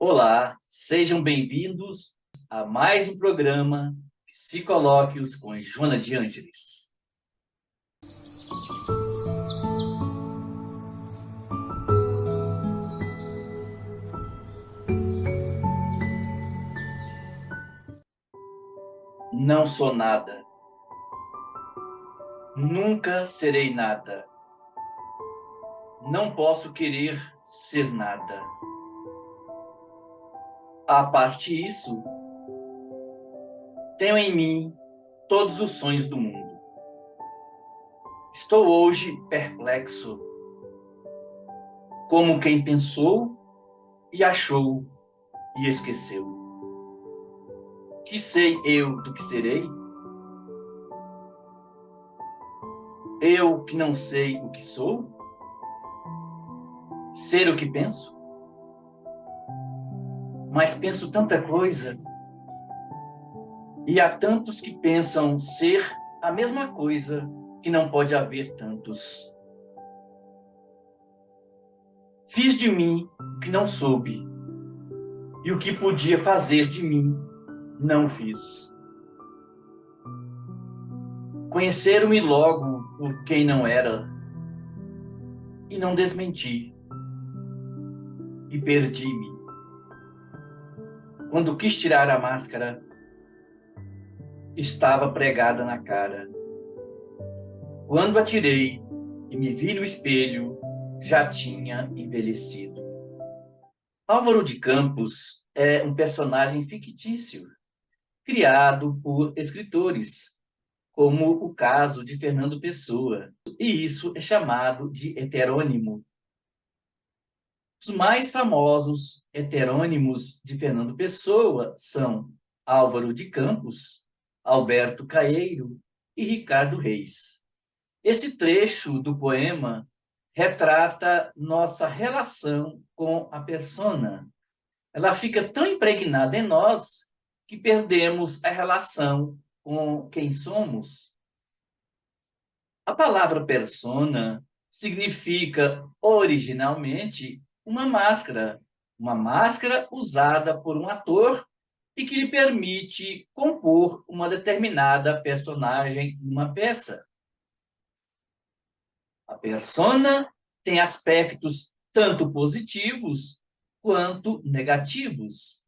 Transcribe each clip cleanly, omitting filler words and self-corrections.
Olá, sejam bem-vindos a mais um programa Psicolóquios com Joana de Ângeles. Não sou nada. Nunca serei nada. Não posso querer ser nada. A parte disso, tenho em mim todos os sonhos do mundo. Estou hoje perplexo, como quem pensou e achou e esqueceu. Que sei eu do que serei? Eu que não sei o que sou? Ser o que penso? Mas penso tanta coisa. E há tantos que pensam ser a mesma coisa, que não pode haver tantos. Fiz de mim o que não soube, e o que podia fazer de mim, não fiz. Conheceram-me logo por quem não era, e não desmenti, e perdi-me. Quando quis tirar a máscara, estava pregada na cara. Quando a tirei e me vi no espelho, já tinha envelhecido. Álvaro de Campos é um personagem fictício, criado por escritores, como o caso de Fernando Pessoa, e isso é chamado de heterônimo. Os mais famosos heterônimos de Fernando Pessoa são Álvaro de Campos, Alberto Caeiro e Ricardo Reis. Esse trecho do poema retrata nossa relação com a persona. Ela fica tão impregnada em nós que perdemos a relação com quem somos. A palavra persona significa originalmente uma máscara usada por um ator e que lhe permite compor uma determinada personagem em uma peça. A persona tem aspectos tanto positivos quanto negativos.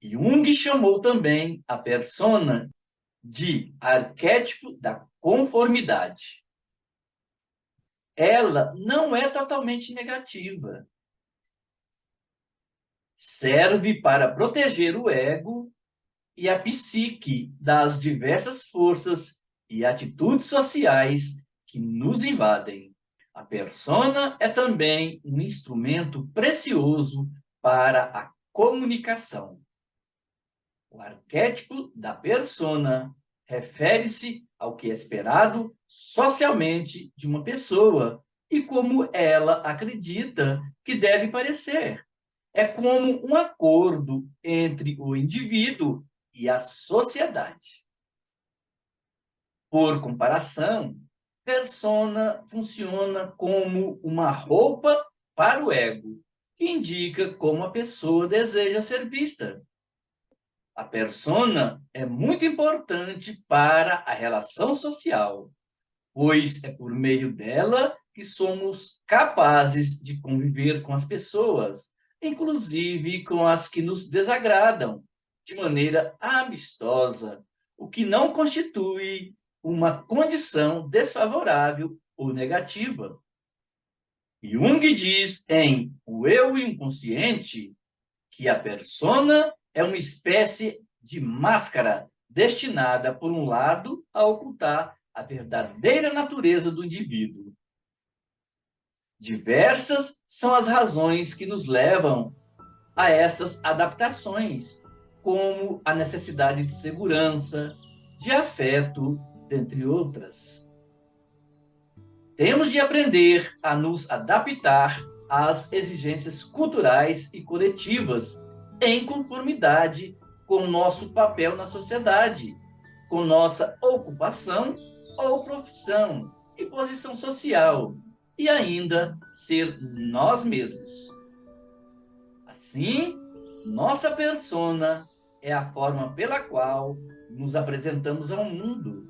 Jung chamou também a persona de arquétipo da conformidade. Ela não é totalmente negativa. Serve para proteger o ego e a psique das diversas forças e atitudes sociais que nos invadem. A persona é também um instrumento precioso para a comunicação. O arquétipo da persona refere-se ao que é esperado socialmente de uma pessoa e como ela acredita que deve parecer. É como um acordo entre o indivíduo e a sociedade. Por comparação, persona funciona como uma roupa para o ego, que indica como a pessoa deseja ser vista. A persona é muito importante para a relação social, pois é por meio dela que somos capazes de conviver com as pessoas, inclusive com as que nos desagradam, de maneira amistosa, o que não constitui uma condição desfavorável ou negativa. Jung diz em O Eu Inconsciente que a persona é uma espécie de máscara destinada, por um lado, a ocultar a verdadeira natureza do indivíduo. Diversas são as razões que nos levam a essas adaptações, como a necessidade de segurança, de afeto, dentre outras. Temos de aprender a nos adaptar às exigências culturais e coletivas em conformidade com nosso papel na sociedade, com nossa ocupação ou profissão e posição social, e ainda ser nós mesmos. Assim, nossa persona é a forma pela qual nos apresentamos ao mundo.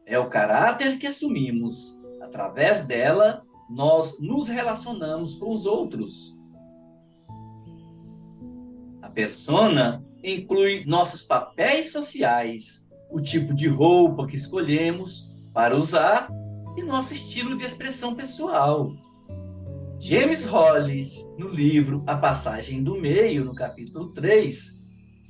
É o caráter que assumimos. Através dela, nós nos relacionamos com os outros. A persona inclui nossos papéis sociais, o tipo de roupa que escolhemos para usar e nosso estilo de expressão pessoal. James Hollis, no livro A Passagem do Meio, no capítulo 3,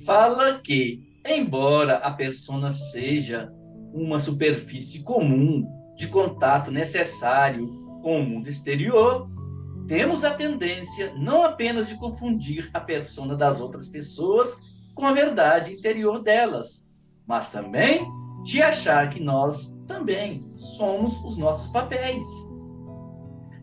fala que, embora a persona seja uma superfície comum de contato necessário com o mundo exterior, temos a tendência não apenas de confundir a persona das outras pessoas com a verdade interior delas, mas também de achar que nós também somos os nossos papéis.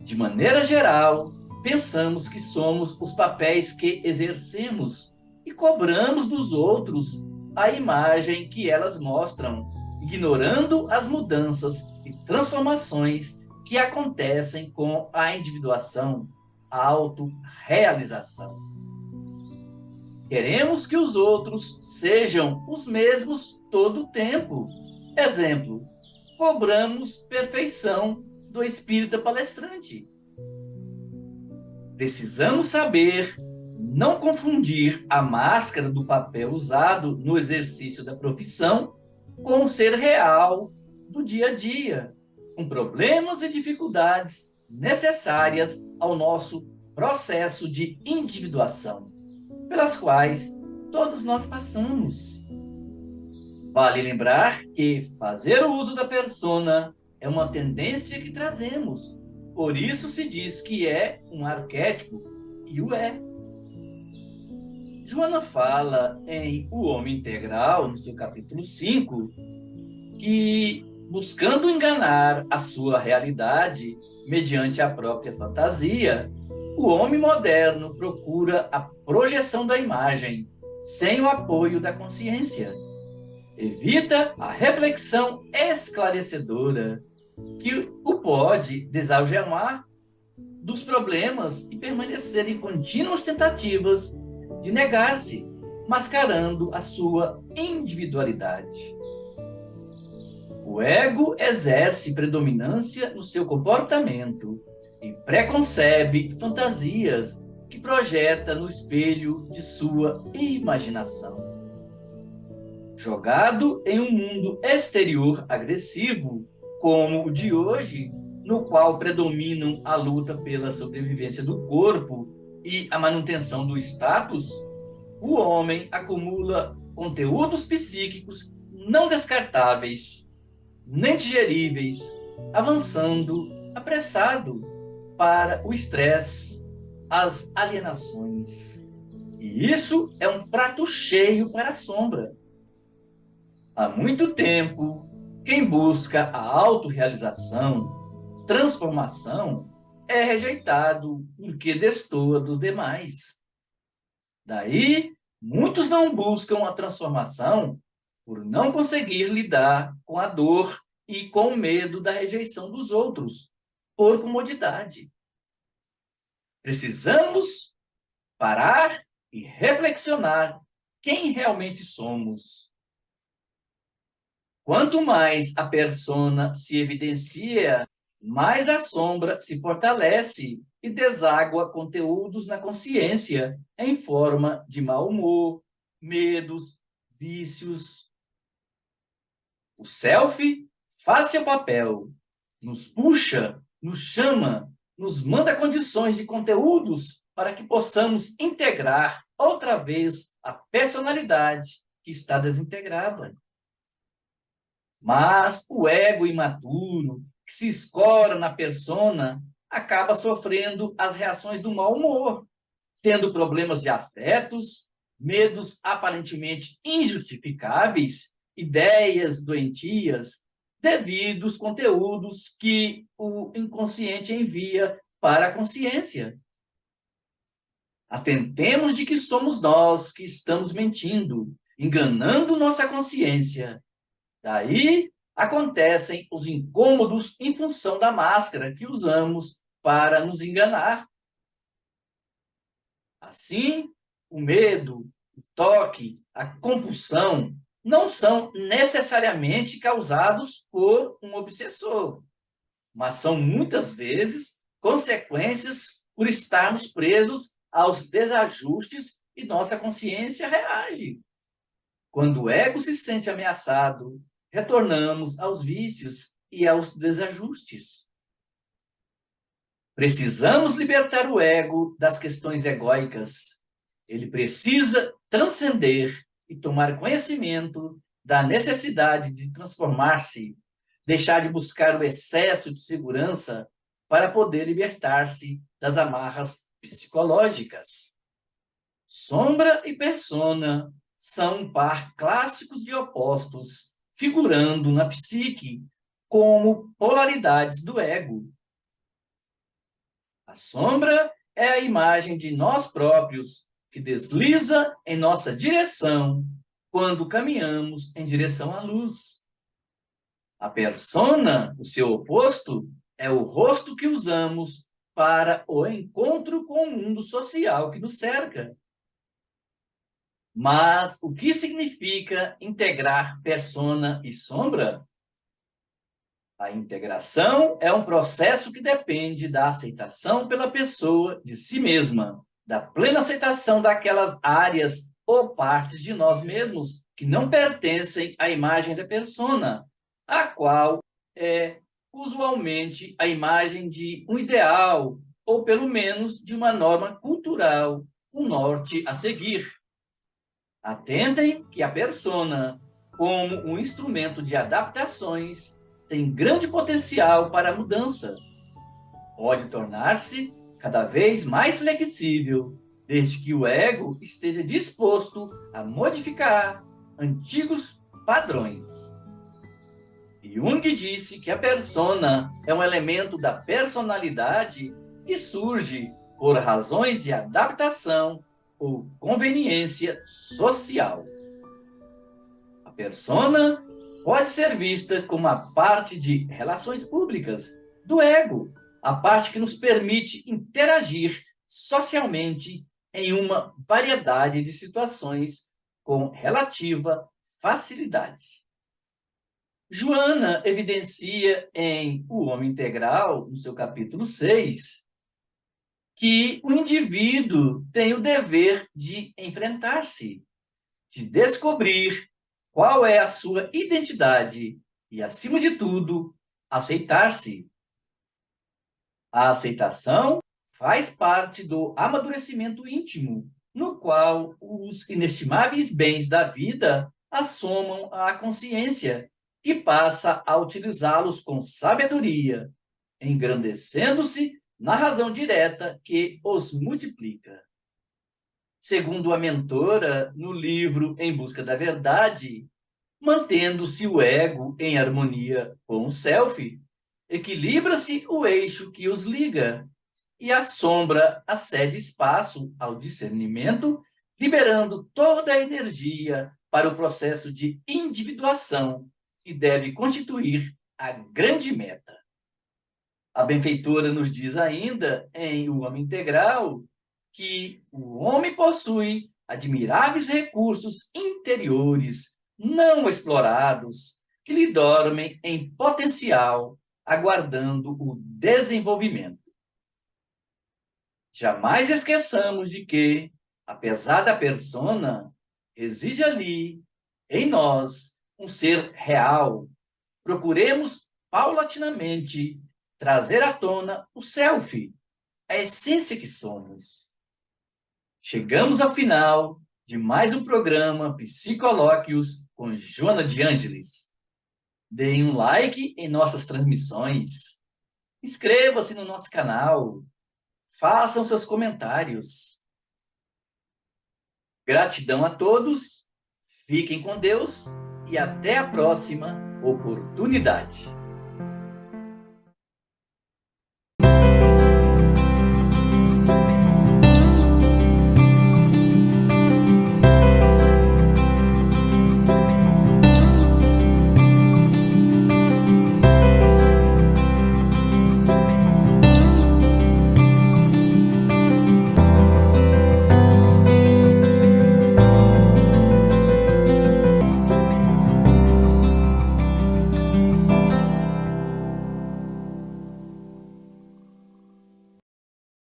De maneira geral, pensamos que somos os papéis que exercemos e cobramos dos outros a imagem que elas mostram, ignorando as mudanças e transformações que acontecem com a individuação, a autorrealização. Queremos que os outros sejam os mesmos todo o tempo. Exemplo, cobramos perfeição do espírita palestrante. Precisamos saber não confundir a máscara do papel usado no exercício da profissão com o ser real do dia a dia, com problemas e dificuldades necessárias ao nosso processo de individuação, pelas quais todos nós passamos. Vale lembrar que fazer o uso da persona é uma tendência que trazemos. Por isso se diz que é um arquétipo, e o é. Joana fala em O Homem Integral, no seu capítulo 5, que, buscando enganar a sua realidade mediante a própria fantasia, o homem moderno procura a projeção da imagem, sem o apoio da consciência. Evita a reflexão esclarecedora que o pode desalgemar dos problemas e permanecer em contínuas tentativas de negar-se, mascarando a sua individualidade. O ego exerce predominância no seu comportamento e preconcebe fantasias que projeta no espelho de sua imaginação. Jogado em um mundo exterior agressivo, como o de hoje, no qual predominam a luta pela sobrevivência do corpo e a manutenção do status, o homem acumula conteúdos psíquicos não descartáveis, nem digeríveis, avançando apressado para o estresse, as alienações. E isso é um prato cheio para a sombra. Há muito tempo, quem busca a autorrealização, transformação, é rejeitado porque destoa dos demais. Daí, muitos não buscam a transformação por não conseguir lidar com a dor e com o medo da rejeição dos outros, por comodidade. Precisamos parar e reflexionar quem realmente somos. Quanto mais a persona se evidencia, mais a sombra se fortalece e deságua conteúdos na consciência em forma de mau humor, medos, vícios. O self faz seu papel, nos puxa, nos chama, nos manda condições de conteúdos para que possamos integrar outra vez a personalidade que está desintegrada. Mas o ego imaturo, que se escora na persona, acaba sofrendo as reações do mau humor, tendo problemas de afetos, medos aparentemente injustificáveis, ideias doentias, devido aos conteúdos que o inconsciente envia para a consciência. Atentemos de que somos nós que estamos mentindo, enganando nossa consciência. Daí acontecem os incômodos em função da máscara que usamos para nos enganar. Assim, o medo, o toque, a compulsão não são necessariamente causados por um obsessor, mas são muitas vezes consequências por estarmos presos aos desajustes e nossa consciência reage. Quando o ego se sente ameaçado, retornamos aos vícios e aos desajustes. Precisamos libertar o ego das questões egóicas. Ele precisa transcender e tomar conhecimento da necessidade de transformar-se, deixar de buscar o excesso de segurança para poder libertar-se das amarras psicológicas. Sombra e persona são um par clássicos de opostos, figurando na psique como polaridades do ego. A sombra é a imagem de nós próprios que desliza em nossa direção quando caminhamos em direção à luz. A persona, o seu oposto, é o rosto que usamos para o encontro com o mundo social que nos cerca. Mas o que significa integrar persona e sombra? A integração é um processo que depende da aceitação pela pessoa de si mesma, da plena aceitação daquelas áreas ou partes de nós mesmos que não pertencem à imagem da persona, a qual é usualmente a imagem de um ideal ou pelo menos de uma norma cultural, um norte a seguir. Atentem que a persona, como um instrumento de adaptações, tem grande potencial para a mudança. Pode tornar-se cada vez mais flexível, desde que o ego esteja disposto a modificar antigos padrões. Jung disse que a persona é um elemento da personalidade que surge por razões de adaptação ou conveniência social. A persona pode ser vista como a parte de relações públicas do ego, a parte que nos permite interagir socialmente em uma variedade de situações com relativa facilidade. Joana evidencia em O Homem Integral, no seu capítulo 6, que o indivíduo tem o dever de enfrentar-se, de descobrir qual é a sua identidade e, acima de tudo, aceitar-se. A aceitação faz parte do amadurecimento íntimo, no qual os inestimáveis bens da vida assomam à consciência, que passa a utilizá-los com sabedoria, engrandecendo-se na razão direta que os multiplica. Segundo a mentora, no livro Em Busca da Verdade, mantendo-se o ego em harmonia com o self, equilibra-se o eixo que os liga, e a sombra acede espaço ao discernimento, liberando toda a energia para o processo de individuação que deve constituir a grande meta. A benfeitora nos diz ainda, em O Homem Integral, que o homem possui admiráveis recursos interiores não explorados que lhe dormem em potencial, aguardando o desenvolvimento. Jamais esqueçamos de que, apesar da persona, reside ali, em nós, um ser real. Procuremos paulatinamente trazer à tona o self, a essência que somos. Chegamos ao final de mais um programa Psicolóquios com Joana de Ângeles. Deem um like em nossas transmissões. Inscreva-se no nosso canal. Façam seus comentários. Gratidão a todos. Fiquem com Deus e até a próxima oportunidade.